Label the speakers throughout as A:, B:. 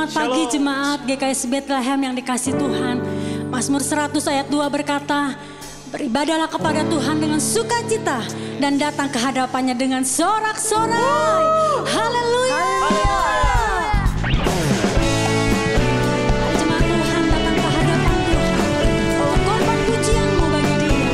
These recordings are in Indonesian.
A: Selamat pagi jemaat GKS Bethlehem yang dikasih Tuhan. Mazmur 100 ayat 2 berkata, beribadahlah kepada Tuhan dengan sukacita dan datang ke hadapannya dengan sorak-sorai. Haleluya. Jemaat Tuhan datang ke hadapan Tuhan. Korban pujianmu bagi Dia.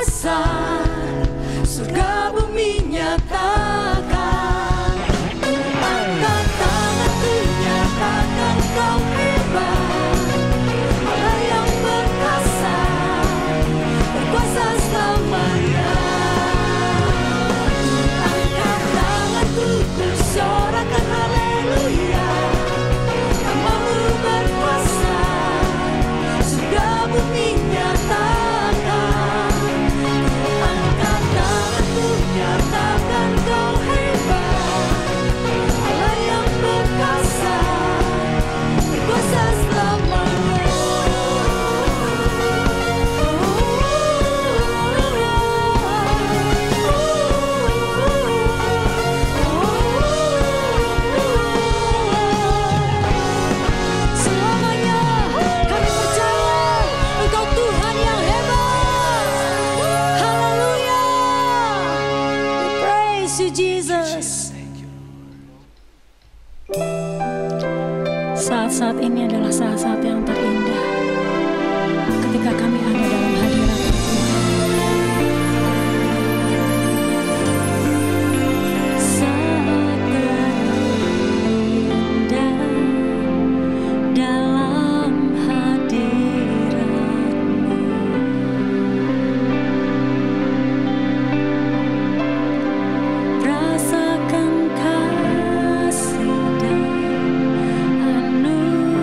A: berkuasa, surga bumi nyatakan. Angkat tanganku, nyatakan kau hebat, Allah yang perkasa, berkuasa selamanya. Angkat tanganku, ku sorakan haleluya, namamu berkuasa, surga bumi nyatakan. Angkat tanganku, nyatakan kau hebat, Allah yang perkasa, berkuasa selamanya. Selamanya kami percaya Engkau Tuhan yang hebat. Haleluya. We praise you Jesus. Saat-saat ini adalah saat-saat yang terindah ketika kami ada dalam hadirat Tuhan. Saat terindah dalam hadirat-Mu, rasakan kasih dan anugerah-Mu.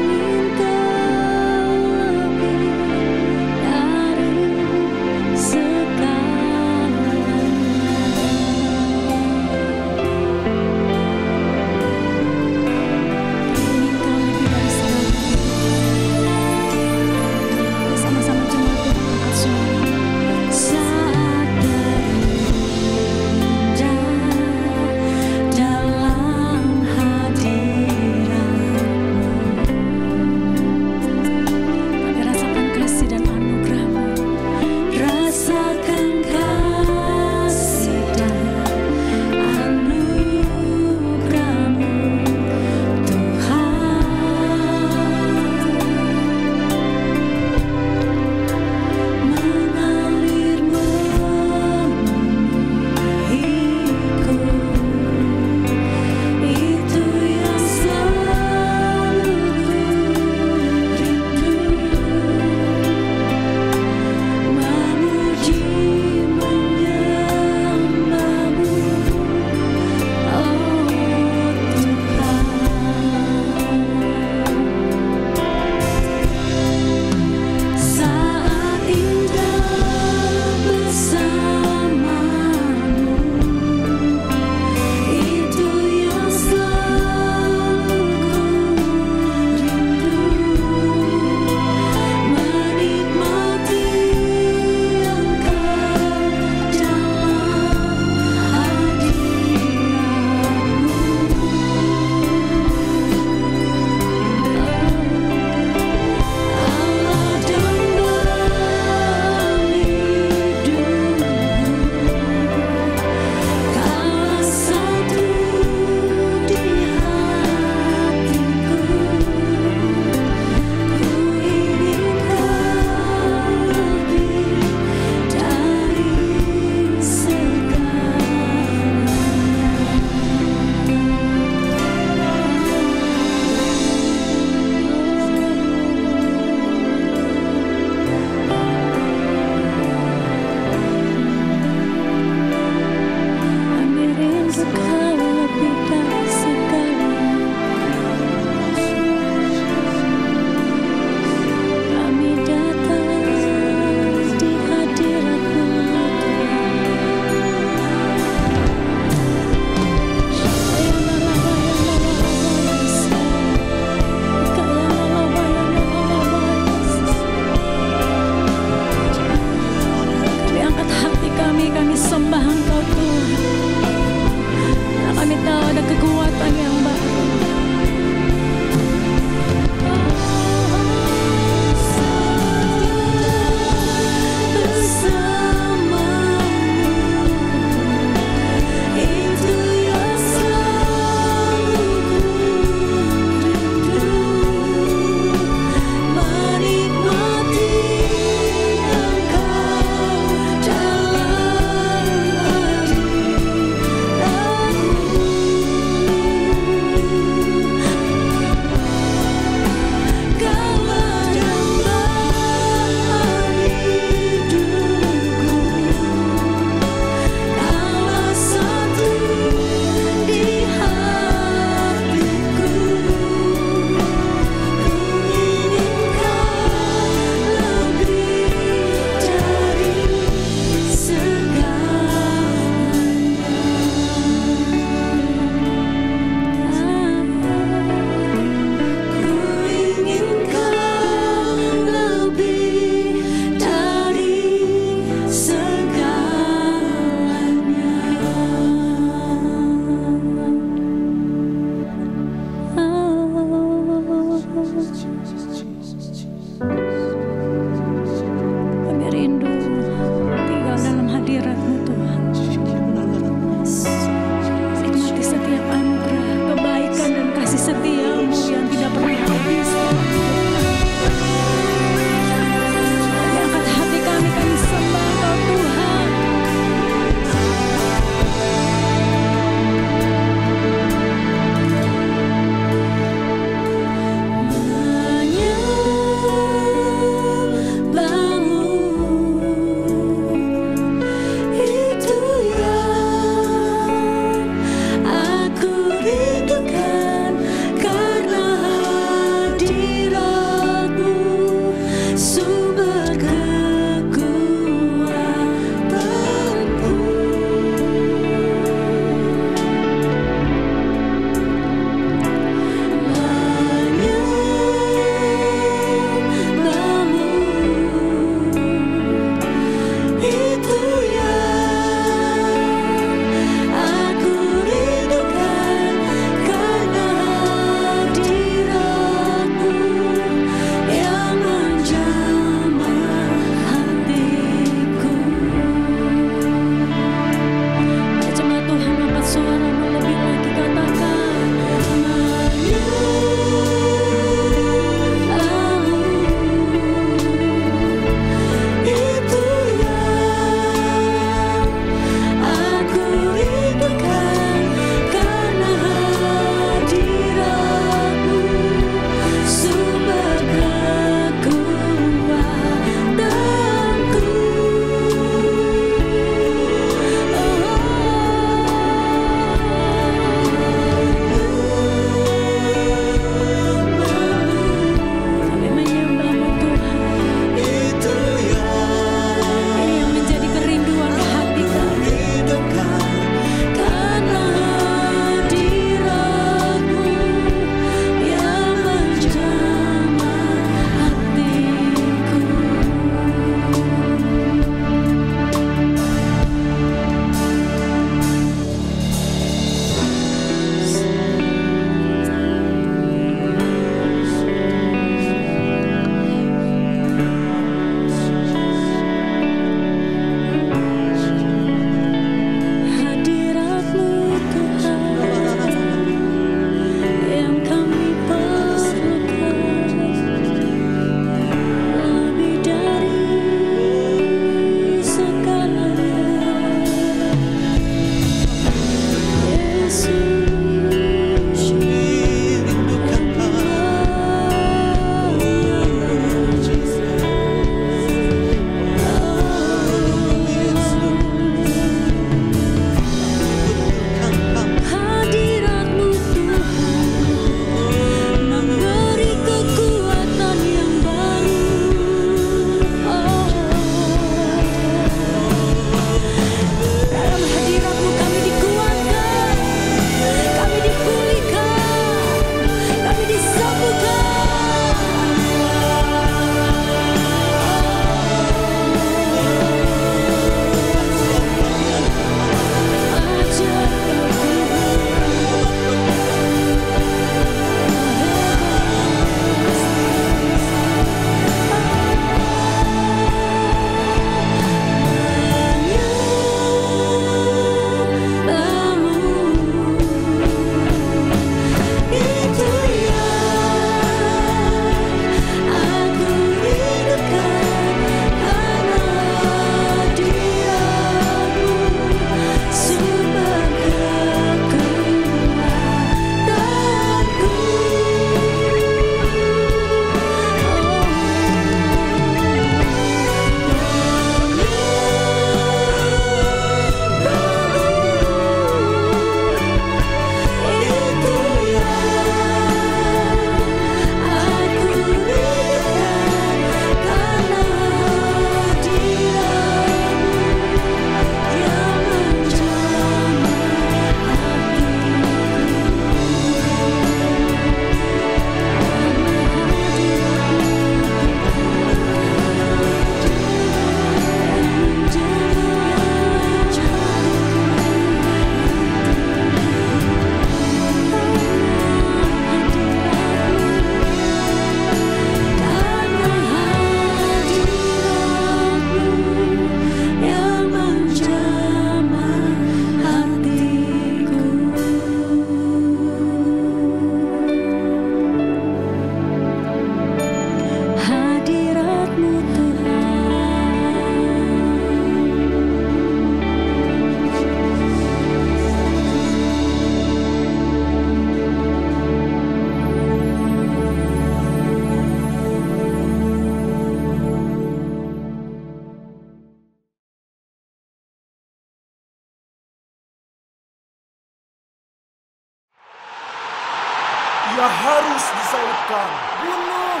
B: Ia harus disalibkan.
C: Bunuh!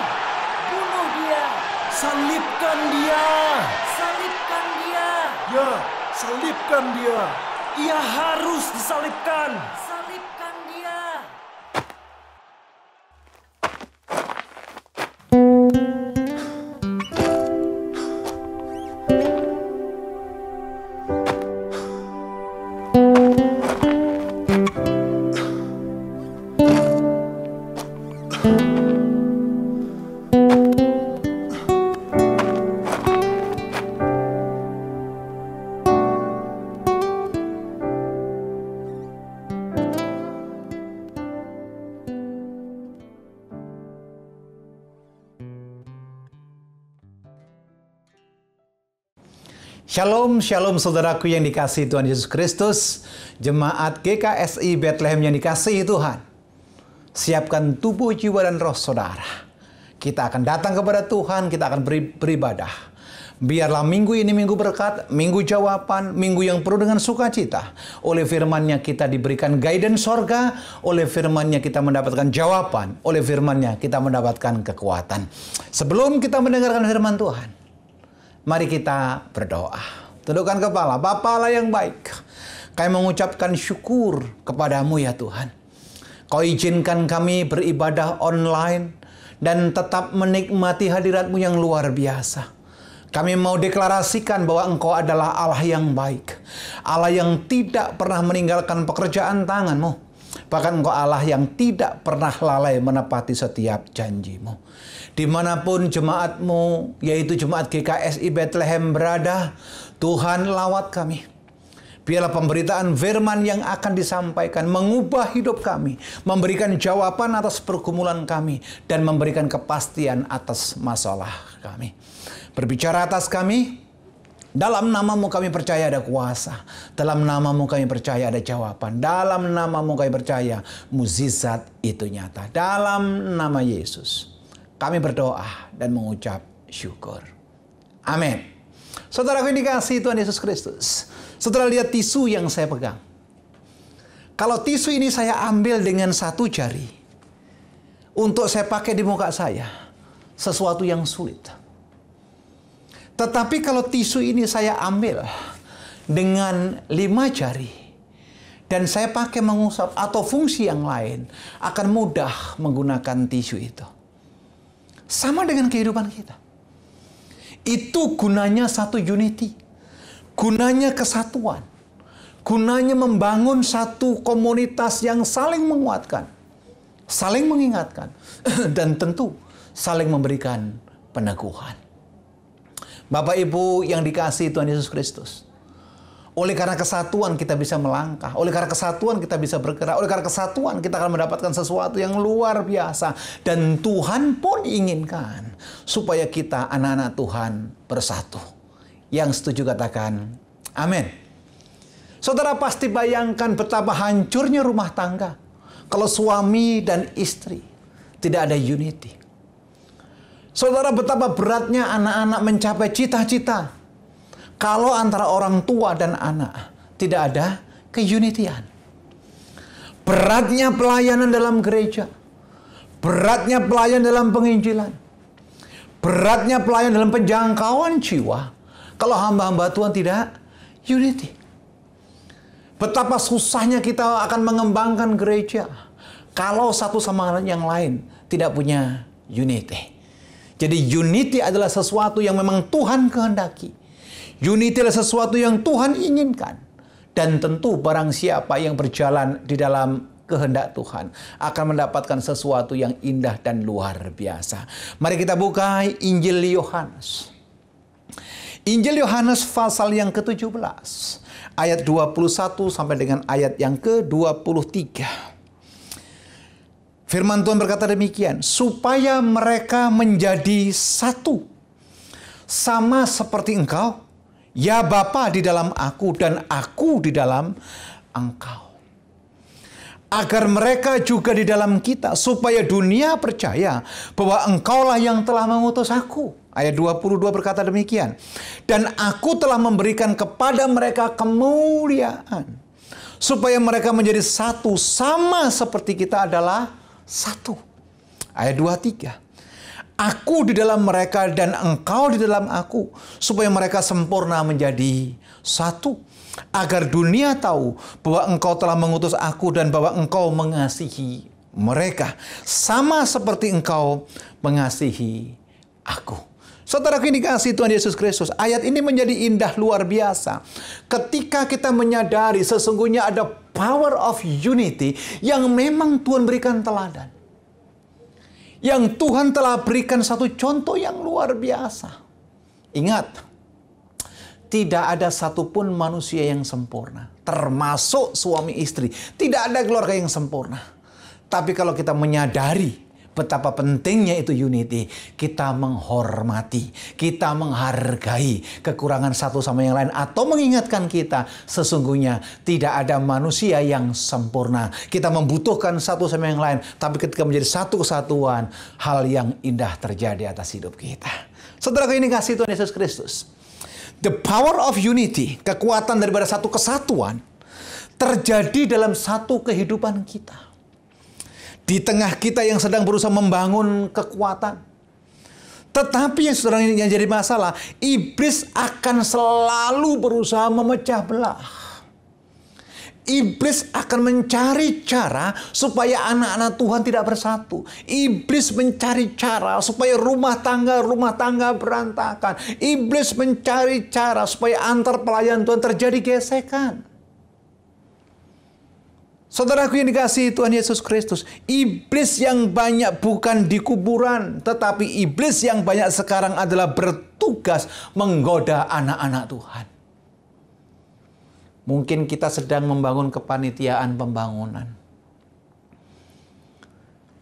C: Bunuh dia!
B: Salibkan dia.
C: Salibkan dia!
B: Ya, salibkan dia. Ia harus disalibkan.
C: Salibkan dia!
D: Shalom, shalom saudaraku yang dikasihi Tuhan Yesus Kristus. Jemaat GKSI Bethlehem yang dikasihi Tuhan. Siapkan tubuh, jiwa, dan roh saudara. Kita akan datang kepada Tuhan, kita akan beribadah. Biarlah minggu ini minggu berkat, minggu jawaban, minggu yang penuh dengan sukacita. Oleh firman-Nya kita diberikan guidance sorga, oleh firman-Nya kita mendapatkan jawaban, oleh firman-Nya kita mendapatkan kekuatan. Sebelum kita mendengarkan firman Tuhan, mari kita berdoa. Tundukkan kepala. Bapa Allah yang baik, kami mengucapkan syukur kepadamu ya Tuhan. Kau izinkan kami beribadah online dan tetap menikmati hadirat-Mu yang luar biasa. Kami mau deklarasikan bahwa Engkau adalah Allah yang baik. Allah yang tidak pernah meninggalkan pekerjaan tangan-Mu. Bahkan Engkau Allah yang tidak pernah lalai menepati setiap janji-Mu. Dimanapun jemaat-Mu, yaitu jemaat GKSI Bethlehem berada, Tuhan lawat kami. Biarlah pemberitaan firman yang akan disampaikan mengubah hidup kami, memberikan jawaban atas pergumulan kami, dan memberikan kepastian atas masalah kami. Berbicara atas kami, dalam nama-Mu kami percaya ada kuasa. Dalam nama-Mu kami percaya ada jawaban. Dalam nama-Mu kami percaya mukjizat itu nyata. Dalam nama Yesus kami berdoa dan mengucap syukur. Amin. Saudaraku yang dikasihi Tuhan Yesus Kristus. Saudara lihat tisu yang saya pegang. Kalau tisu ini saya ambil dengan satu jari untuk saya pakai di muka saya, sesuatu yang sulit. Tetapi kalau tisu ini saya ambil dengan 5 jari dan saya pakai mengusap atau fungsi yang lain, akan mudah menggunakan tisu itu. Sama dengan kehidupan kita. Itu gunanya satu unity. Gunanya kesatuan. Gunanya membangun satu komunitas yang saling menguatkan. Saling mengingatkan. Dan tentu saling memberikan peneguhan. Bapak Ibu yang dikasihi Tuhan Yesus Kristus. Oleh karena kesatuan kita bisa melangkah. Oleh karena kesatuan kita bisa bergerak. Oleh karena kesatuan kita akan mendapatkan sesuatu yang luar biasa. Dan Tuhan pun inginkan supaya kita anak-anak Tuhan bersatu. Yang setuju katakan amin. Saudara pasti bayangkan betapa hancurnya rumah tangga kalau suami dan istri tidak ada unity. Saudara betapa beratnya anak-anak mencapai cita-cita kalau antara orang tua dan anak tidak ada keunitian. Beratnya pelayanan dalam gereja. Beratnya pelayanan dalam penginjilan. Beratnya pelayanan dalam penjangkauan jiwa kalau hamba-hamba Tuhan tidak unity. Betapa susahnya kita akan mengembangkan gereja kalau satu sama yang lain tidak punya unity. Jadi unity adalah sesuatu yang memang Tuhan kehendaki. Unity adalah sesuatu yang Tuhan inginkan. Dan tentu barang siapa yang berjalan di dalam kehendak Tuhan akan mendapatkan sesuatu yang indah dan luar biasa. Mari kita buka Injil Yohanes. Injil Yohanes pasal yang ke-17. Ayat 21 sampai dengan ayat yang ke-23. Firman Tuhan berkata demikian. Supaya mereka menjadi satu. Sama seperti Engkau. Ya Bapa di dalam aku dan aku di dalam Engkau. Agar mereka juga di dalam kita. Supaya dunia percaya bahwa Engkaulah yang telah mengutus aku. Ayat 22 berkata demikian. Dan aku telah memberikan kepada mereka kemuliaan. Supaya mereka menjadi satu sama seperti kita adalah satu. Ayat 23. Aku di dalam mereka dan engkau di dalam aku, supaya mereka sempurna menjadi satu. Agar dunia tahu bahwa engkau telah mengutus aku dan bahwa engkau mengasihi mereka. Sama seperti engkau mengasihi aku. Saudaraku yang dikasihi Tuhan Yesus Kristus, ayat ini menjadi indah luar biasa. Ketika kita menyadari sesungguhnya ada power of unity yang memang Tuhan berikan teladan. Yang Tuhan telah berikan satu contoh yang luar biasa. Ingat, tidak ada satupun manusia yang sempurna. Termasuk suami istri. Tidak ada keluarga yang sempurna. Tapi kalau kita menyadari betapa pentingnya itu unity, kita menghormati, kita menghargai kekurangan satu sama yang lain, atau mengingatkan kita sesungguhnya tidak ada manusia yang sempurna. Kita membutuhkan satu sama yang lain, tapi ketika menjadi satu kesatuan, hal yang indah terjadi atas hidup kita. Saudara ini kasih Tuhan Yesus Kristus. The power of unity, kekuatan daripada satu kesatuan, terjadi dalam satu kehidupan kita. Di tengah kita yang sedang berusaha membangun kekuatan. Tetapi yang sedang yang jadi masalah, iblis akan selalu berusaha memecah belah. Iblis akan mencari cara supaya anak-anak Tuhan tidak bersatu. Iblis mencari cara supaya rumah tangga berantakan. Iblis mencari cara supaya antar pelayan Tuhan terjadi gesekan. Saudaraku yang dikasihi Tuhan Yesus Kristus, iblis yang banyak bukan di kuburan, tetapi iblis yang banyak sekarang adalah bertugas menggoda anak-anak Tuhan. Mungkin kita sedang membangun kepanitiaan pembangunan.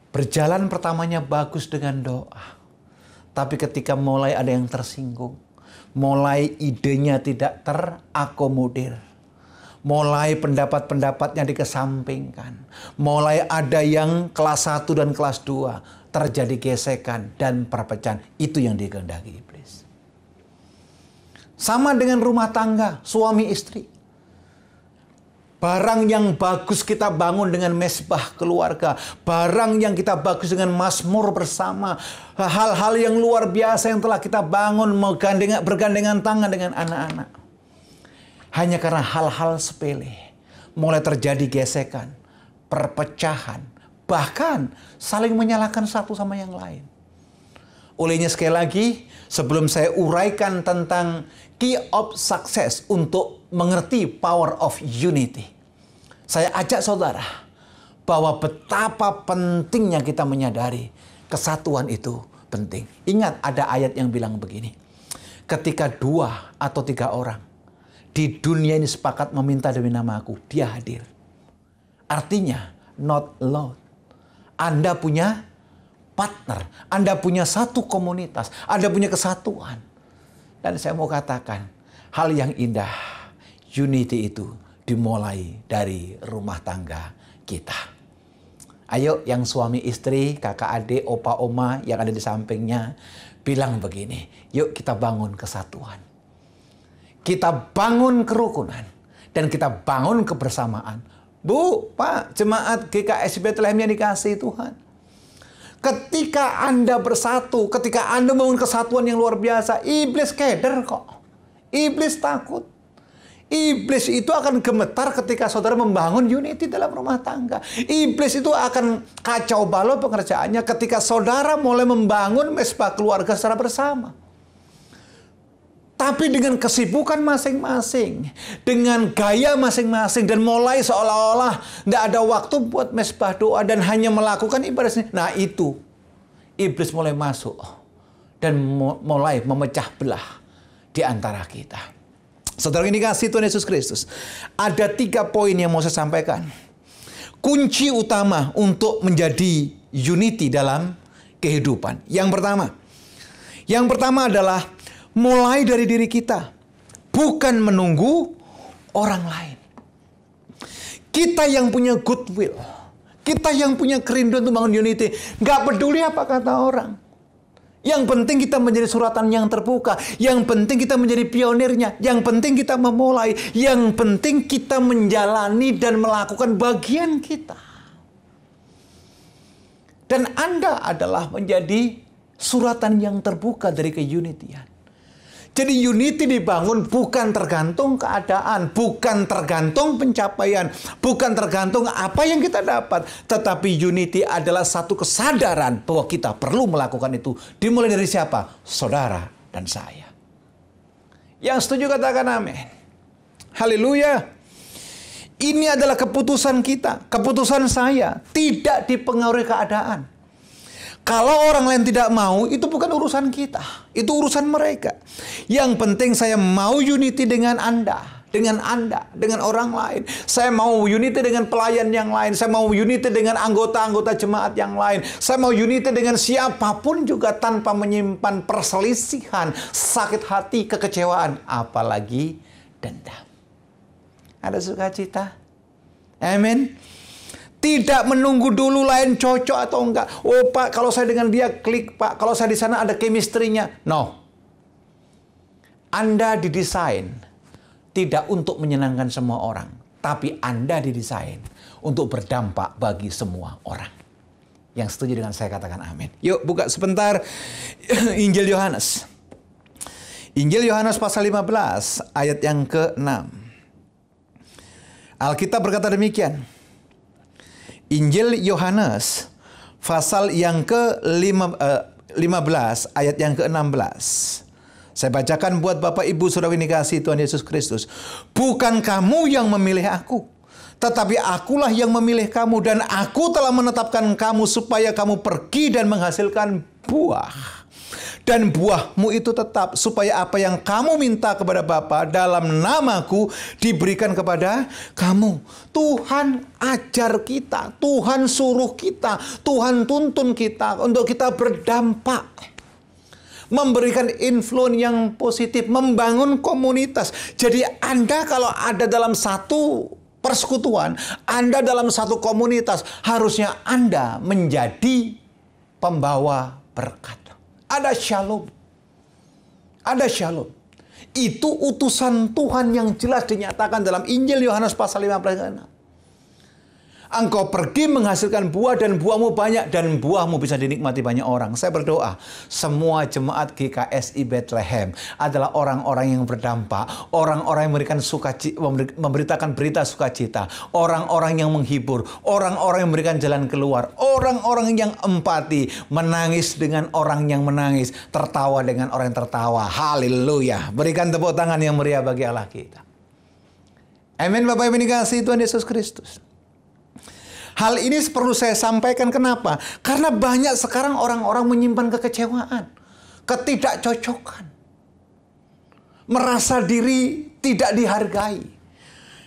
D: Berjalan pertamanya bagus dengan doa. Tapi ketika mulai ada yang tersinggung, mulai idenya tidak terakomodir, mulai pendapat-pendapatnya dikesampingkan, mulai ada yang kelas 1 dan kelas 2, terjadi gesekan dan perpecahan. Itu yang dikehendaki iblis. Sama dengan rumah tangga, suami istri. Barang yang bagus kita bangun dengan mesbah keluarga. Barang yang kita bagus dengan mazmur bersama. Hal-hal yang luar biasa yang telah kita bangun bergandengan tangan dengan anak-anak. Hanya karena hal-hal sepele mulai terjadi gesekan, perpecahan, bahkan saling menyalahkan satu sama yang lain. Olehnya sekali lagi, sebelum saya uraikan tentang key of success untuk mengerti power of unity, saya ajak saudara bahwa betapa pentingnya kita menyadari kesatuan itu penting. Ingat, ada ayat yang bilang begini, ketika 2 atau 3 orang di dunia ini sepakat meminta demi nama aku, dia hadir. Artinya, not alone. Anda punya partner, Anda punya satu komunitas, Anda punya kesatuan. Dan saya mau katakan, hal yang indah, unity itu dimulai dari rumah tangga kita. Ayo yang suami istri, kakak adik, opa oma yang ada di sampingnya, bilang begini, yuk kita bangun kesatuan. Kita bangun kerukunan dan kita bangun kebersamaan. Bu, Pak, jemaat GKSI Bethlehem yang dikasihi Tuhan. Ketika Anda bersatu, ketika Anda membangun kesatuan yang luar biasa, iblis keder kok. Iblis takut. Iblis itu akan gemetar ketika saudara membangun unity dalam rumah tangga. Iblis itu akan kacau balau pengerjaannya ketika saudara mulai membangun mesbah keluarga secara bersama. Tapi dengan kesibukan masing-masing, dengan gaya masing-masing, dan mulai seolah-olah tidak ada waktu buat mesbah doa dan hanya melakukan ibadah sendiri. Nah itu, iblis mulai masuk dan mulai memecah belah di antara kita. Saudara ini kasih Tuhan Yesus Kristus. Ada 3 poin yang mau saya sampaikan. Kunci utama untuk menjadi unity dalam kehidupan. Yang pertama adalah mulai dari diri kita, bukan menunggu orang lain. Kita yang punya goodwill, kita yang punya kerinduan untuk bangun unity, nggak peduli apa kata orang. Yang penting kita menjadi suratan yang terbuka, yang penting kita menjadi pionirnya, yang penting kita memulai, yang penting kita menjalani dan melakukan bagian kita. Dan Anda adalah menjadi suratan yang terbuka dari keunitian. Jadi unity dibangun bukan tergantung keadaan, bukan tergantung pencapaian, bukan tergantung apa yang kita dapat. Tetapi unity adalah satu kesadaran bahwa kita perlu melakukan itu. Dimulai dari siapa? Saudara dan saya. Yang setuju katakan amin. Haleluya. Ini adalah keputusan kita, keputusan saya. Tidak dipengaruhi keadaan. Kalau orang lain tidak mau, itu bukan urusan kita. Itu urusan mereka. Yang penting saya mau unity dengan Anda, dengan orang lain. Saya mau unity dengan pelayan yang lain. Saya mau unity dengan anggota-anggota jemaat yang lain. Saya mau unity dengan siapapun juga tanpa menyimpan perselisihan, sakit hati, kekecewaan, apalagi dendam. Ada sukacita? Amin. Tidak menunggu dulu lain cocok atau enggak. Oh Pak, kalau saya dengan dia klik Pak. Kalau saya di sana ada chemistry-nya. No. Anda didesain tidak untuk menyenangkan semua orang. Tapi Anda didesain untuk berdampak bagi semua orang. Yang setuju dengan saya katakan amin. Yuk buka sebentar Injil Yohanes. Injil Yohanes pasal 15 ayat yang ke-6. Alkitab berkata demikian. Injil Yohanes pasal yang ke-15 ayat yang ke-16. Saya bacakan buat Bapak Ibu Saudara yang dikasihi Tuhan Yesus Kristus. Bukan kamu yang memilih aku, tetapi akulah yang memilih kamu, dan aku telah menetapkan kamu supaya kamu pergi dan menghasilkan buah. Dan buahmu itu tetap, supaya apa yang kamu minta kepada Bapa dalam namaku diberikan kepada kamu. Tuhan ajar kita, Tuhan suruh kita, Tuhan tuntun kita untuk kita berdampak. Memberikan influence yang positif, membangun komunitas. Jadi Anda kalau ada dalam satu persekutuan, Anda dalam satu komunitas, harusnya Anda menjadi pembawa berkat. Ada shalom. Ada shalom. Itu utusan Tuhan yang jelas dinyatakan dalam Injil Yohanes pasal 15. Engkau pergi menghasilkan buah dan buahmu banyak dan buahmu bisa dinikmati banyak orang. Saya berdoa semua jemaat GKSI Bethlehem adalah orang-orang yang berdampak, orang-orang yang memberikan sukacita, memberitakan berita sukacita, orang-orang yang menghibur, orang-orang yang memberikan jalan keluar, orang-orang yang empati, menangis dengan orang yang menangis, tertawa dengan orang yang tertawa. Haleluya. Berikan tepuk tangan yang meriah bagi Allah kita. Amin. Bapak Ibu dikasihi Tuhan Yesus Kristus. Hal ini perlu saya sampaikan kenapa? Karena banyak sekarang orang-orang menyimpan kekecewaan, ketidakcocokan, merasa diri tidak dihargai.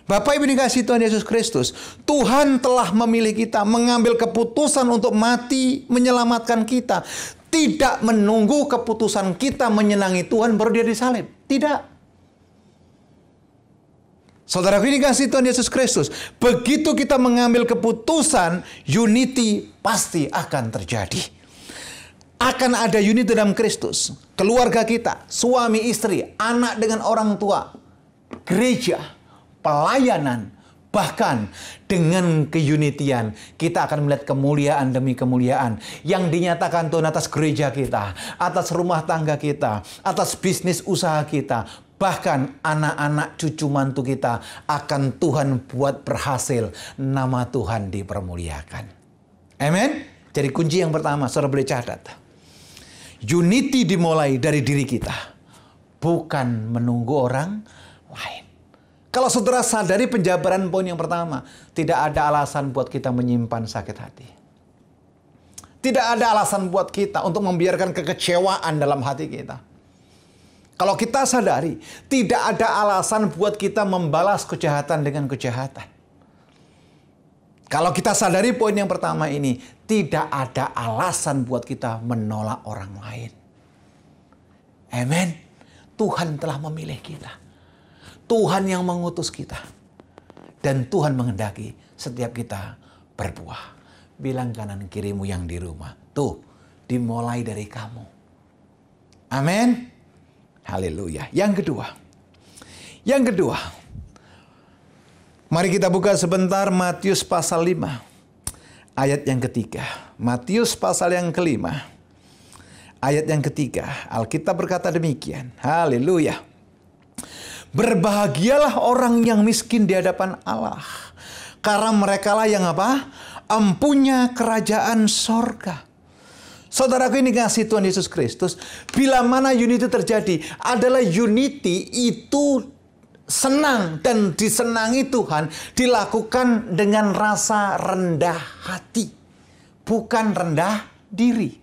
D: Bapak Ibu dikasihi Tuhan Yesus Kristus, Tuhan telah memilih kita, mengambil keputusan untuk mati, menyelamatkan kita. Tidak menunggu keputusan kita menyenangi Tuhan baru dia disalib. Tidak. Saudara dikasihi Tuhan Yesus Kristus, begitu kita mengambil keputusan, unity pasti akan terjadi. Akan ada unity dalam Kristus. Keluarga kita, suami istri, anak dengan orang tua, gereja, pelayanan, bahkan dengan keunitian kita akan melihat kemuliaan demi kemuliaan yang dinyatakan Tuhan atas gereja kita, atas rumah tangga kita, atas bisnis usaha kita. Bahkan anak-anak cucu mantu kita akan Tuhan buat berhasil. Nama Tuhan dipermuliakan. Amin. Jadi kunci yang pertama, saudara boleh catat. Unity dimulai dari diri kita. Bukan menunggu orang lain. Kalau saudara sadari penjabaran poin yang pertama. Tidak ada alasan buat kita menyimpan sakit hati. Tidak ada alasan buat kita untuk membiarkan kekecewaan dalam hati kita. Kalau kita sadari, tidak ada alasan buat kita membalas kejahatan dengan kejahatan. Kalau kita sadari poin yang pertama ini, tidak ada alasan buat kita menolak orang lain. Amin. Tuhan telah memilih kita. Tuhan yang mengutus kita. Dan Tuhan menghendaki setiap kita berbuah. Bilang kanan kirimu yang di rumah. Tuh, dimulai dari kamu. Amin. Haleluya. Yang kedua. Mari kita buka sebentar Matius pasal 5. ayat yang ketiga. Matius pasal yang kelima, ayat yang ketiga. Alkitab berkata demikian. Haleluya. Berbahagialah orang yang miskin di hadapan Allah, karena merekalah yang apa? Empunya kerajaan sorga. Saudaraku ini kasih Tuhan Yesus Kristus, bila mana unity terjadi, adalah unity itu senang dan disenangi Tuhan, dilakukan dengan rasa rendah hati, bukan rendah diri.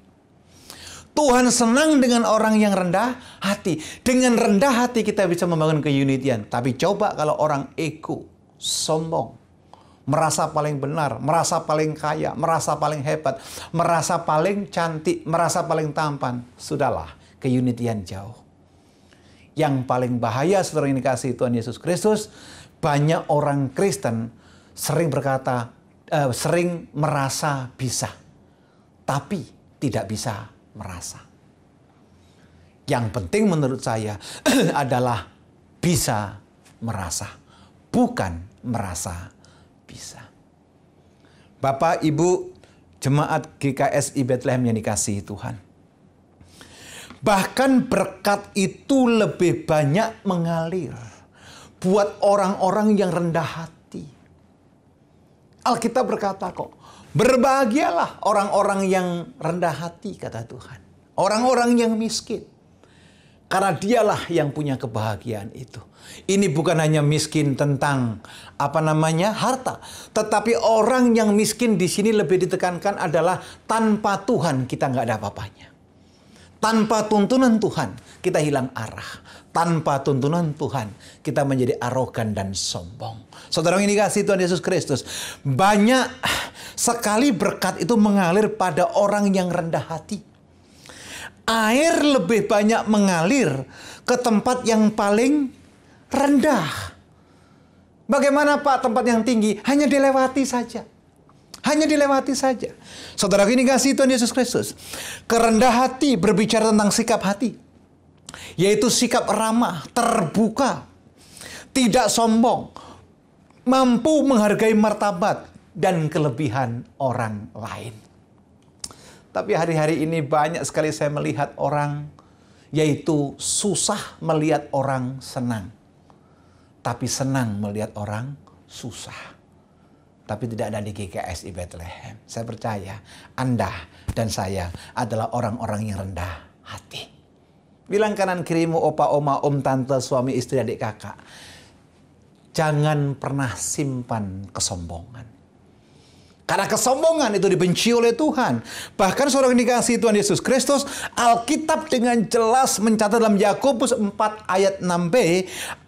D: Tuhan senang dengan orang yang rendah hati. Dengan rendah hati kita bisa membangun keunitian. Tapi coba kalau orang ego, sombong, merasa paling benar, merasa paling kaya, merasa paling hebat, merasa paling cantik, merasa paling tampan. Sudahlah, keunitian jauh. Yang paling bahaya saudara yang dikasihi Tuhan Yesus Kristus, banyak orang Kristen sering berkata, sering merasa bisa, tapi tidak bisa merasa. Yang penting menurut saya adalah bisa merasa, bukan merasa bisa. Bapak, Ibu, jemaat GKSI Bethlehem yang dikasihi Tuhan. Bahkan berkat itu lebih banyak mengalir buat orang-orang yang rendah hati. Alkitab berkata kok, berbahagialah orang-orang yang rendah hati, kata Tuhan. Orang-orang yang miskin. Karena dialah yang punya kebahagiaan itu. Ini bukan hanya miskin tentang harta, tetapi orang yang miskin di sini lebih ditekankan adalah tanpa Tuhan kita nggak ada apa-apanya. Tanpa tuntunan Tuhan kita hilang arah. Tanpa tuntunan Tuhan kita menjadi arogan dan sombong. Saudara yang dikasihi Tuhan Yesus Kristus, banyak sekali berkat itu mengalir pada orang yang rendah hati. Air lebih banyak mengalir ke tempat yang paling rendah. Bagaimana Pak tempat yang tinggi? Hanya dilewati saja. Hanya dilewati saja. Saudara ini kasih Tuhan Yesus Kristus. Kerendah hati berbicara tentang sikap hati. Yaitu sikap ramah, terbuka, tidak sombong, mampu menghargai martabat dan kelebihan orang lain. Tapi hari-hari ini banyak sekali saya melihat orang, yaitu susah melihat orang senang. Tapi senang melihat orang susah. Tapi tidak ada di GKSI Bethlehem. Saya percaya Anda dan saya adalah orang-orang yang rendah hati. Bilang kanan kirimu, opa, oma, om, tante, suami, istri, adik, kakak. Jangan pernah simpan kesombongan. Karena kesombongan itu dibenci oleh Tuhan. Bahkan saudara yang dikasihi Tuhan Yesus Kristus, Alkitab dengan jelas mencatat dalam Yakobus 4 ayat 6b,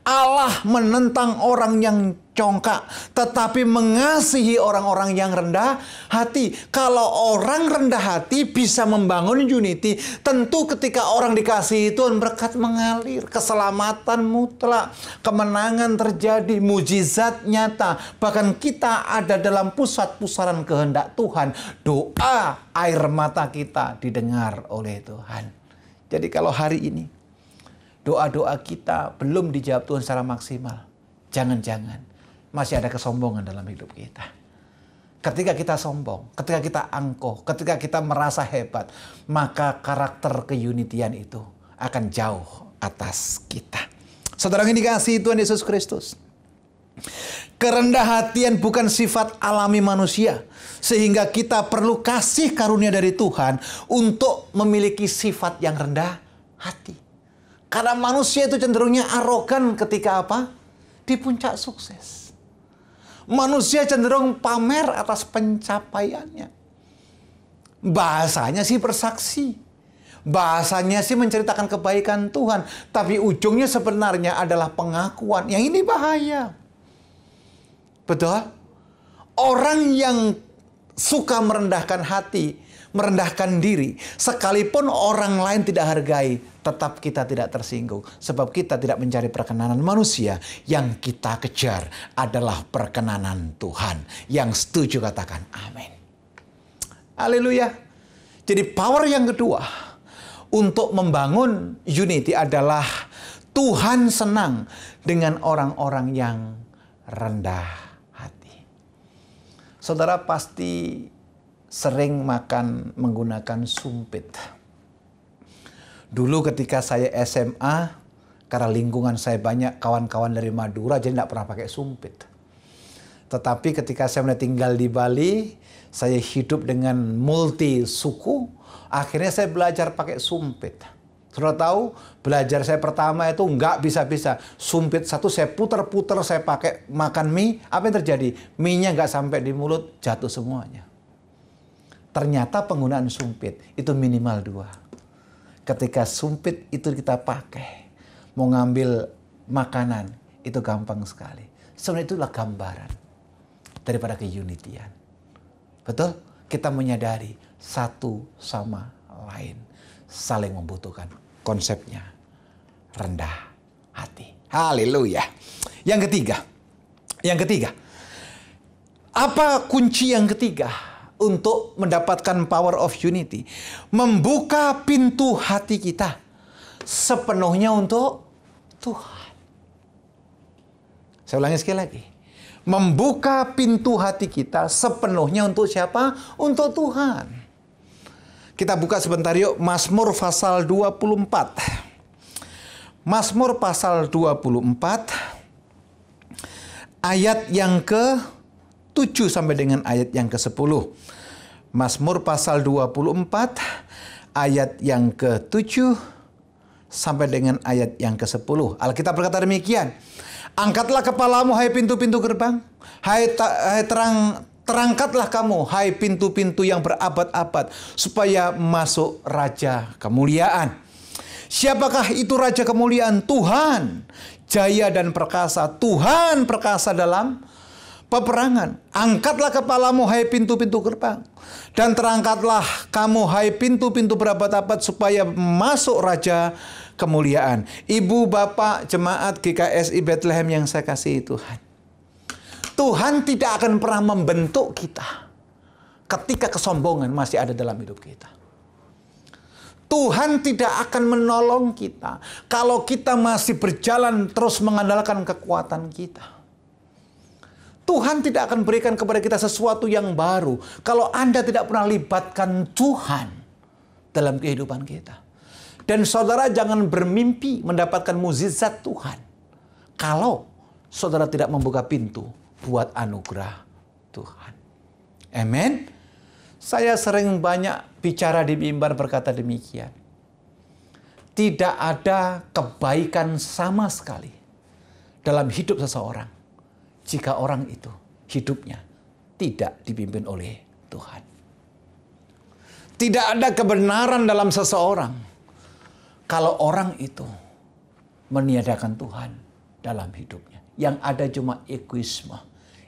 D: Allah menentang orang yang congkak, tetapi mengasihi orang-orang yang rendah hati. Kalau orang rendah hati bisa membangun unity, tentu ketika orang dikasihi Tuhan, berkat mengalir, keselamatan mutlak, kemenangan terjadi, mujizat nyata. Bahkan kita ada dalam pusat pusaran kehendak Tuhan. Doa air mata kita didengar oleh Tuhan. Jadi kalau hari ini doa-doa kita belum dijawab Tuhan secara maksimal, jangan-jangan masih ada kesombongan dalam hidup kita. Ketika kita sombong, ketika kita angkuh, ketika kita merasa hebat, maka karakter keunitian itu akan jauh atas kita. Saudara yang dikasihi Tuhan Yesus Kristus, kerendah hatian bukan sifat alami manusia, sehingga kita perlu kasih karunia dari Tuhan untuk memiliki sifat yang rendah hati. Karena manusia itu cenderungnya arogan ketika apa? Di puncak sukses. Manusia cenderung pamer atas pencapaiannya. Bahasanya sih bersaksi. Bahasanya sih menceritakan kebaikan Tuhan. Tapi ujungnya sebenarnya adalah pengakuan. Yang ini bahaya. Betul? Orang yang suka merendahkan hati, merendahkan diri, sekalipun orang lain tidak hargai, tetap kita tidak tersinggung. Sebab kita tidak mencari perkenanan manusia. Yang kita kejar adalah perkenanan Tuhan. Yang setuju katakan amin. Haleluya. Jadi power yang kedua untuk membangun unity adalah Tuhan senang dengan orang-orang yang rendah hati. Saudara pasti sering makan menggunakan sumpit. Dulu ketika saya SMA, karena lingkungan saya banyak kawan-kawan dari Madura, jadi tidak pernah pakai sumpit. Tetapi ketika saya mulai tinggal di Bali, saya hidup dengan multi suku, akhirnya saya belajar pakai sumpit. Sudah tahu, belajar saya pertama itu nggak bisa-bisa. Sumpit satu saya puter-puter, saya pakai makan mie, apa yang terjadi? Mie-nya nggak sampai di mulut, jatuh semuanya. Ternyata penggunaan sumpit itu minimal 2. Ketika sumpit itu kita pakai, mau ngambil makanan, itu gampang sekali. Sebenarnya itulah gambaran daripada keunitian. Betul? Kita menyadari satu sama lain, saling membutuhkan. Konsepnya rendah hati. Haleluya. Yang ketiga. Apa kunci yang ketiga untuk mendapatkan power of unity? Membuka pintu hati kita sepenuhnya untuk Tuhan. Saya ulangi sekali lagi. Membuka pintu hati kita sepenuhnya untuk siapa? Untuk Tuhan. Kita buka sebentar yuk, Mazmur pasal 24. Mazmur pasal 24, ayat yang ke-7 sampai dengan ayat yang ke-10. Mazmur pasal 24, ayat yang ke-7 sampai dengan ayat yang ke-10. Alkitab berkata demikian. Angkatlah kepalamu, hai pintu-pintu gerbang. Terangkatlah kamu, hai pintu-pintu yang berabad-abad, supaya masuk Raja Kemuliaan. Siapakah itu Raja Kemuliaan? Tuhan, jaya dan perkasa. Tuhan perkasa dalam peperangan. Angkatlah kepalamu, hai pintu-pintu gerbang. Dan terangkatlah kamu, hai pintu-pintu berabad-abad, supaya masuk Raja Kemuliaan. Ibu, bapak, jemaat GKSI Bethlehem yang saya kasihi Tuhan. Tuhan tidak akan pernah membentuk kita ketika kesombongan masih ada dalam hidup kita. Tuhan tidak akan menolong kita kalau kita masih berjalan terus mengandalkan kekuatan kita. Tuhan tidak akan berikan kepada kita sesuatu yang baru kalau Anda tidak pernah libatkan Tuhan dalam kehidupan kita. Dan saudara jangan bermimpi mendapatkan mukjizat Tuhan kalau saudara tidak membuka pintu buat anugerah Tuhan. Amin. Saya sering banyak bicara di mimbar berkata demikian. Tidak ada kebaikan sama sekali dalam hidup seseorang jika orang itu hidupnya tidak dipimpin oleh Tuhan. Tidak ada kebenaran dalam seseorang kalau orang itu meniadakan Tuhan dalam hidupnya. Yang ada cuma egoisme,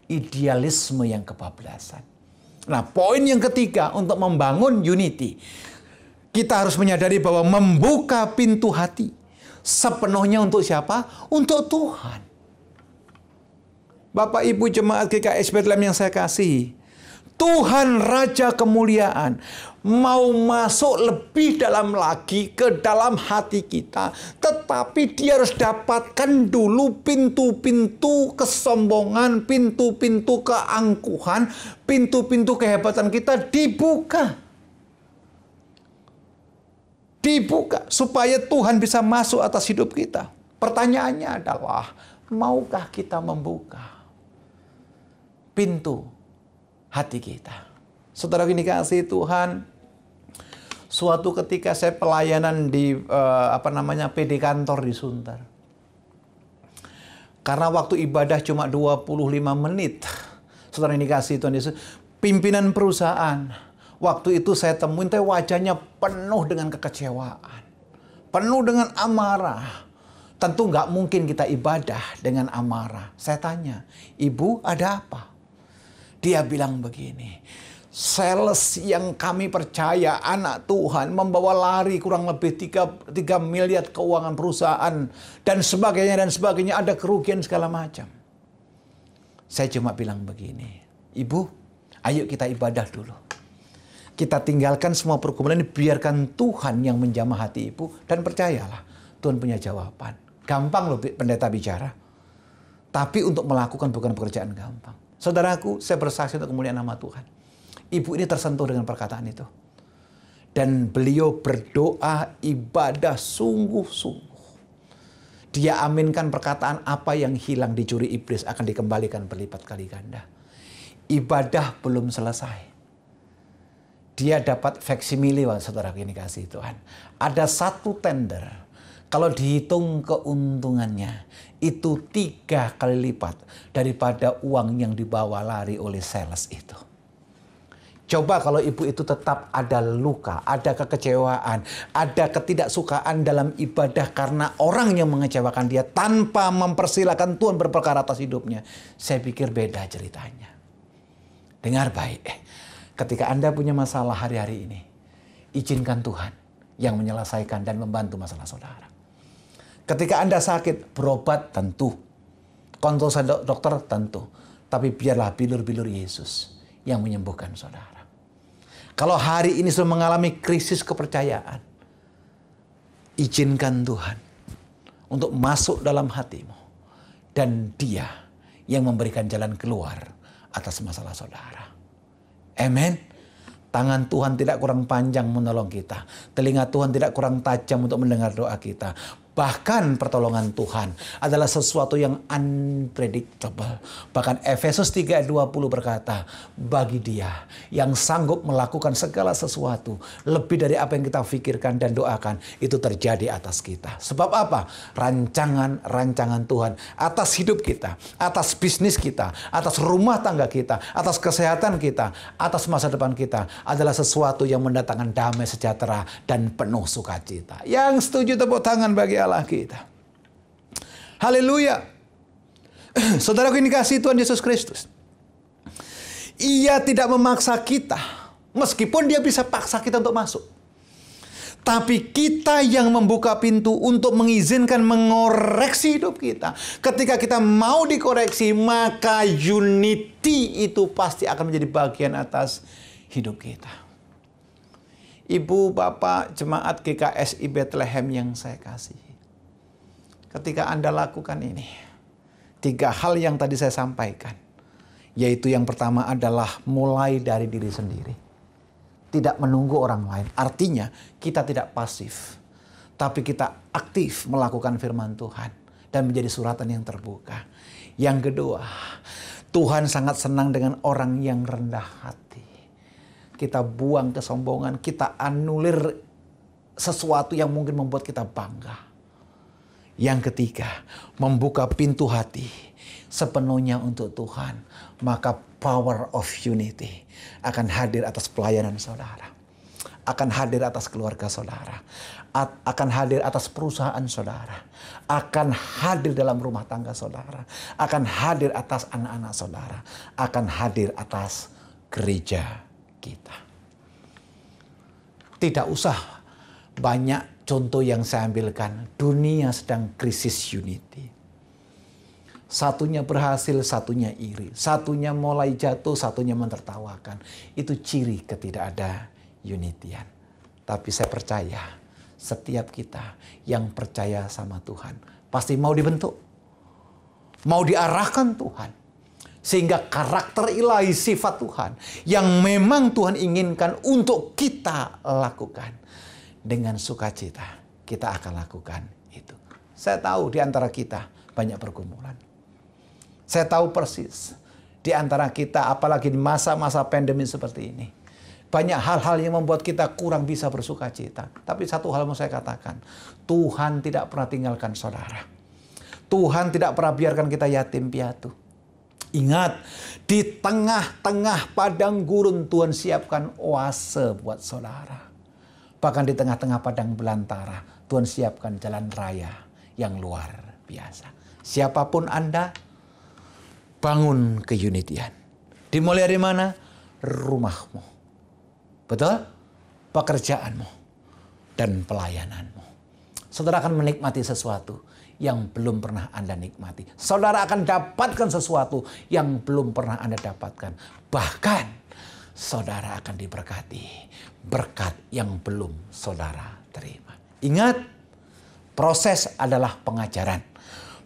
D: idealisme yang kebablasan. Nah, poin yang ketiga untuk membangun unity, kita harus menyadari bahwa membuka pintu hati sepenuhnya untuk siapa? Untuk Tuhan. Bapak Ibu jemaat GKS Bethlehem yang saya kasihi, Tuhan Raja Kemuliaan mau masuk lebih dalam lagi ke dalam hati kita. Tetapi dia harus dapatkan dulu pintu-pintu kesombongan, pintu-pintu keangkuhan, pintu-pintu kehebatan kita dibuka. Dibuka supaya Tuhan bisa masuk atas hidup kita. Pertanyaannya adalah, maukah kita membuka pintu hati kita? Saudara ini kasih Tuhan, suatu ketika saya pelayanan di PD kantor di Sunter. Karena waktu ibadah cuma 25 menit. Saudara ini kasih Tuhan Yesus, pimpinan perusahaan. Waktu itu saya temuin wajahnya penuh dengan kekecewaan. Penuh dengan amarah. Tentu nggak mungkin kita ibadah dengan amarah. Saya tanya, Ibu ada apa? Dia bilang begini, sales yang kami percaya anak Tuhan membawa lari kurang lebih 3 miliar keuangan perusahaan dan sebagainya ada kerugian segala macam. Saya cuma bilang begini, Ibu, ayo kita ibadah dulu. Kita tinggalkan semua pergumulan ini, biarkan Tuhan yang menjamah hati Ibu dan percayalah Tuhan punya jawaban. Gampang loh pendeta bicara. Tapi untuk melakukan bukan pekerjaan gampang. Saudaraku, saya bersaksi untuk kemuliaan nama Tuhan. Ibu ini tersentuh dengan perkataan itu. Dan beliau berdoa ibadah sungguh-sungguh. Dia aminkan perkataan apa yang hilang dicuri iblis akan dikembalikan berlipat kali ganda. Ibadah belum selesai. Dia dapat faksimile, saudara ini kasih Tuhan. Ada satu tender, kalau dihitung keuntungannya, itu 3 kali lipat daripada uang yang dibawa lari oleh sales itu. Coba kalau ibu itu tetap ada luka, ada kekecewaan, ada ketidaksukaan dalam ibadah karena orang yang mengecewakan dia tanpa mempersilahkan Tuhan berperkara atas hidupnya. Saya pikir beda ceritanya. Dengar baik, ketika Anda punya masalah hari-hari ini, izinkan Tuhan yang menyelesaikan dan membantu masalah saudara. Ketika Anda sakit, berobat tentu. Konsultasi dokter tentu. Tapi biarlah bilur-bilur Yesus yang menyembuhkan saudara. Kalau hari ini sudah mengalami krisis kepercayaan, izinkan Tuhan untuk masuk dalam hatimu. Dan Dia yang memberikan jalan keluar atas masalah saudara. Amin. Tangan Tuhan tidak kurang panjang menolong kita. Telinga Tuhan tidak kurang tajam untuk mendengar doa kita. Bahkan pertolongan Tuhan adalah sesuatu yang unpredictable. Bahkan Efesus 3 ayat 20 berkata, bagi Dia yang sanggup melakukan segala sesuatu lebih dari apa yang kita pikirkan dan doakan, itu terjadi atas kita. Sebab apa? Rancangan Tuhan atas hidup kita, atas bisnis kita, atas rumah tangga kita, atas kesehatan kita, atas masa depan kita adalah sesuatu yang mendatangkan damai sejahtera dan penuh sukacita. Yang setuju tepuk tangan bagi Allah kita. Haleluya. Saudaraku ini kasih Tuhan Yesus Kristus. Ia tidak memaksa kita, meskipun Dia bisa paksa kita untuk masuk. Tapi kita yang membuka pintu untuk mengizinkan mengoreksi hidup kita. Ketika kita mau dikoreksi, maka unity itu pasti akan menjadi bagian atas hidup kita. Ibu, Bapak, jemaat GKSI Bethlehem yang saya kasihi. Ketika Anda lakukan ini, 3 hal yang tadi saya sampaikan. Yaitu yang pertama adalah mulai dari diri sendiri. Tidak menunggu orang lain. Artinya kita tidak pasif. Tapi kita aktif melakukan firman Tuhan. Dan menjadi suratan yang terbuka. Yang kedua, Tuhan sangat senang dengan orang yang rendah hati. Kita buang kesombongan, kita anulir sesuatu yang mungkin membuat kita bangga. Yang ketiga, membuka pintu hati sepenuhnya untuk Tuhan. Maka power of unity akan hadir atas pelayanan saudara. Akan hadir atas keluarga saudara. Akan hadir atas perusahaan saudara. Akan hadir dalam rumah tangga saudara. Akan hadir atas anak-anak saudara. Akan hadir atas gereja kita. Tidak usah banyak contoh yang saya ambilkan. Dunia sedang krisis unity. Satunya berhasil, satunya iri. Satunya mulai jatuh, satunya mentertawakan. Itu ciri ketidak ada unityan. Tapi saya percaya setiap kita yang percaya sama Tuhan pasti mau dibentuk. Mau diarahkan Tuhan. Sehingga karakter ilahi sifat Tuhan yang memang Tuhan inginkan untuk kita lakukan. Dengan sukacita kita akan lakukan itu. Saya tahu di antara kita banyak pergumulan. Saya tahu persis di antara kita apalagi di masa-masa pandemi seperti ini. Banyak hal-hal yang membuat kita kurang bisa bersukacita. Tapi satu hal mau saya katakan. Tuhan tidak pernah tinggalkan saudara. Tuhan tidak pernah biarkan kita yatim piatu. Ingat, di tengah-tengah padang gurun Tuhan siapkan oase buat saudara. Bahkan di tengah-tengah padang belantara Tuhan siapkan jalan raya yang luar biasa. Siapapun Anda, bangun keunitian. Dimulai dari mana? Rumahmu. Betul? Pekerjaanmu. Dan pelayananmu. Saudara akan menikmati sesuatu yang belum pernah Anda nikmati. Saudara akan dapatkan sesuatu yang belum pernah Anda dapatkan. Bahkan saudara akan diberkati. Berkat yang belum saudara terima. Ingat, proses adalah pengajaran.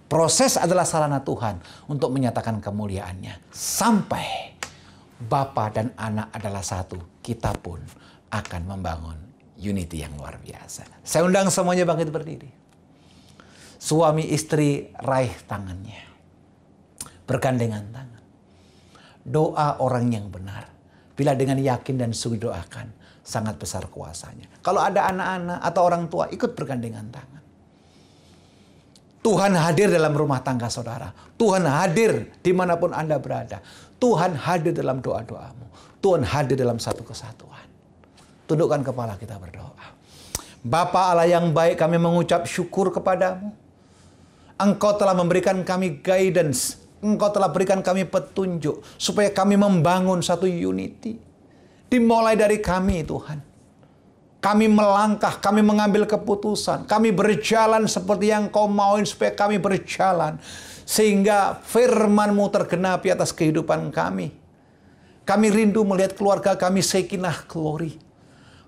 D: Proses adalah sarana Tuhan untuk menyatakan kemuliaannya. Sampai Bapa dan anak adalah satu, kita pun akan membangun unity yang luar biasa. Saya undang semuanya bangkit berdiri. Suami istri raih tangannya, bergandengan tangan. Doa orang yang benar, bila dengan yakin dan sungguh doakan, sangat besar kuasanya. Kalau ada anak-anak atau orang tua, ikut bergandengan tangan. Tuhan hadir dalam rumah tangga saudara. Tuhan hadir dimanapun Anda berada. Tuhan hadir dalam doa-doamu. Tuhan hadir dalam satu kesatuan. Tundukkan kepala, kita berdoa. Bapa Allah yang baik, kami mengucap syukur kepadamu. Engkau telah memberikan kami guidance. Engkau telah berikan kami petunjuk. Supaya kami membangun satu unity. Dimulai dari kami Tuhan. Kami melangkah, kami mengambil keputusan. Kami berjalan seperti yang Kau mauin supaya kami berjalan. Sehingga firman-Mu tergenapi atas kehidupan kami. Kami rindu melihat keluarga kami sekinah glory.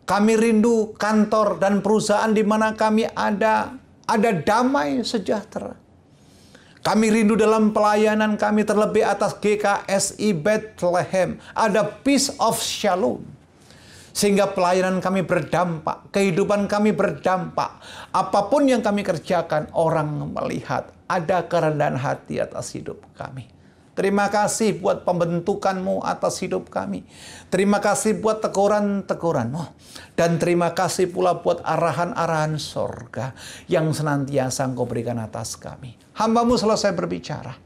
D: Kami rindu kantor dan perusahaan di mana kami ada damai sejahtera. Kami rindu dalam pelayanan kami terlebih atas GKSI Bethlehem. Ada peace of shalom. Sehingga pelayanan kami berdampak, kehidupan kami berdampak. Apapun yang kami kerjakan, orang melihat ada kerendahan hati atas hidup kami. Terima kasih buat pembentukan-Mu atas hidup kami. Terima kasih buat teguran-teguran-Mu. Dan terima kasih pula buat arahan-arahan sorga yang senantiasa Engkau berikan atas kami. Hamba-Mu selesai berbicara,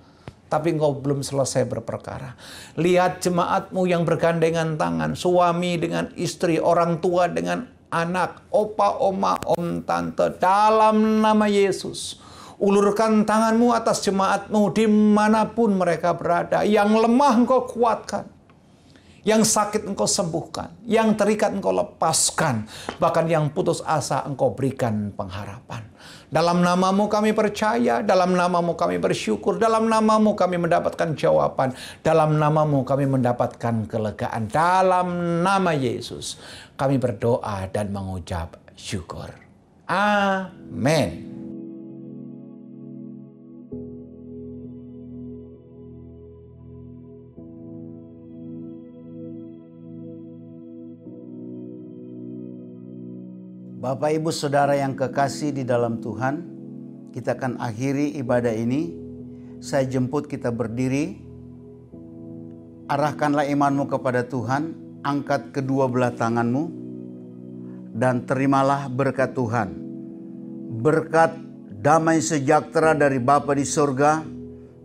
D: tapi Engkau belum selesai berperkara. Lihat jemaat-Mu yang bergandengan tangan, suami dengan istri, orang tua dengan anak, opa, oma, om, tante, dalam nama Yesus. Ulurkan tangan-Mu atas jemaat-Mu dimanapun mereka berada. Yang lemah Engkau kuatkan. Yang sakit Engkau sembuhkan. Yang terikat Engkau lepaskan. Bahkan yang putus asa Engkau berikan pengharapan. Dalam nama-Mu kami percaya. Dalam nama-Mu kami bersyukur. Dalam nama-Mu kami mendapatkan jawaban. Dalam nama-Mu kami mendapatkan kelegaan. Dalam nama Yesus kami berdoa dan mengucap syukur. Amin.
E: Bapak, Ibu, Saudara yang kekasih di dalam Tuhan, kita akan akhiri ibadah ini. Saya jemput kita berdiri. Arahkanlah imanmu kepada Tuhan, angkat kedua belah tanganmu, dan terimalah berkat Tuhan. Berkat damai sejahtera dari Bapa di sorga,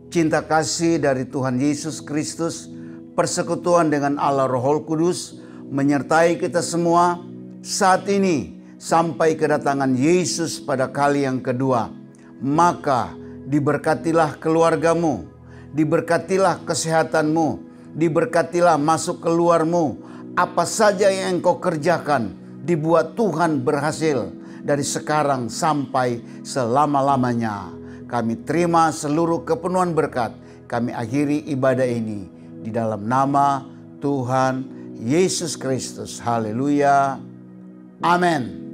E: cinta kasih dari Tuhan Yesus Kristus, persekutuan dengan Allah Roh Kudus, menyertai kita semua saat ini, sampai kedatangan Yesus pada kali yang kedua. Maka diberkatilah keluargamu, diberkatilah kesehatanmu, diberkatilah masuk keluarmu. Apa saja yang engkau kerjakan, dibuat Tuhan berhasil dari sekarang sampai selama-lamanya. Kami terima seluruh kepenuhan berkat. Kami akhiri ibadah ini di dalam nama Tuhan Yesus Kristus. Haleluya. Amin.